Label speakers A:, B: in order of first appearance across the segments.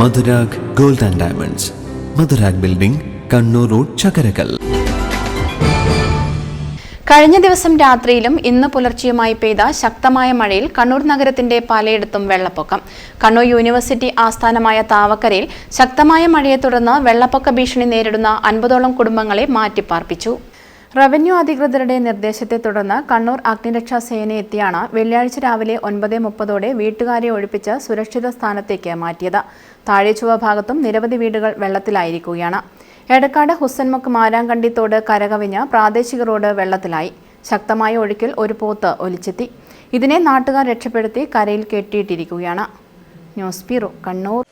A: Madhurag gold and diamonds, Madhurag building, Kannur road, Chakkarakal.
B: കഴിഞ്ഞ ദിവസം രാത്രിയിലും ഇന്ന് പുലർച്ചെയുമായി പെയ്ത ശക്തമായ മഴയിൽ കണ്ണൂർ നഗരത്തിന്റെ പലയിടത്തും വെള്ളപ്പൊക്കം. കണ്ണൂർ യൂണിവേഴ്സിറ്റി ആസ്ഥാനമായ താവക്കരയിൽ ശക്തമായ മഴയെ തുടർന്ന് വെള്ളപ്പൊക്ക ഭീഷണി നേരിടുന്ന 50ഓളം കുടുംബങ്ങളെ മാറ്റിപ്പാർപ്പിച്ചു. റവന്യൂ അധികൃതരുടെ നിർദ്ദേശത്തെ തുടർന്ന് കണ്ണൂർ അഗ്നിരക്ഷാ സേന എത്തിയാണ് വെള്ളിയാഴ്ച രാവിലെ 9:30 വീട്ടുകാരെ ഒഴിപ്പിച്ച് സുരക്ഷിത സ്ഥാനത്തേക്ക് മാറ്റിയത്. താഴെച്ചുവ ഭാഗത്തും നിരവധി വീടുകൾ വെള്ളത്തിലായിരിക്കുകയാണ്. എടക്കാട് ഹുസൻമുക്ക് മാരാങ്കണ്ടി തോട് കരകവിഞ്ഞ് പ്രാദേശിക റോഡ് വെള്ളത്തിലായി. ശക്തമായ ഒഴുക്കിൽ ഒരു പോത്ത് ഒലിച്ചെത്തി. ഇതിനെ നാട്ടുകാർ രക്ഷപ്പെടുത്തി കരയിൽ കെട്ടിയിട്ടിരിക്കുകയാണ്. News bureau, Kannur.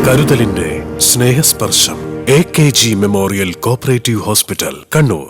C: കരുതലിന്റെ സ്നേഹസ്പർശം. AKG memorial cooperative hospital, Kannur.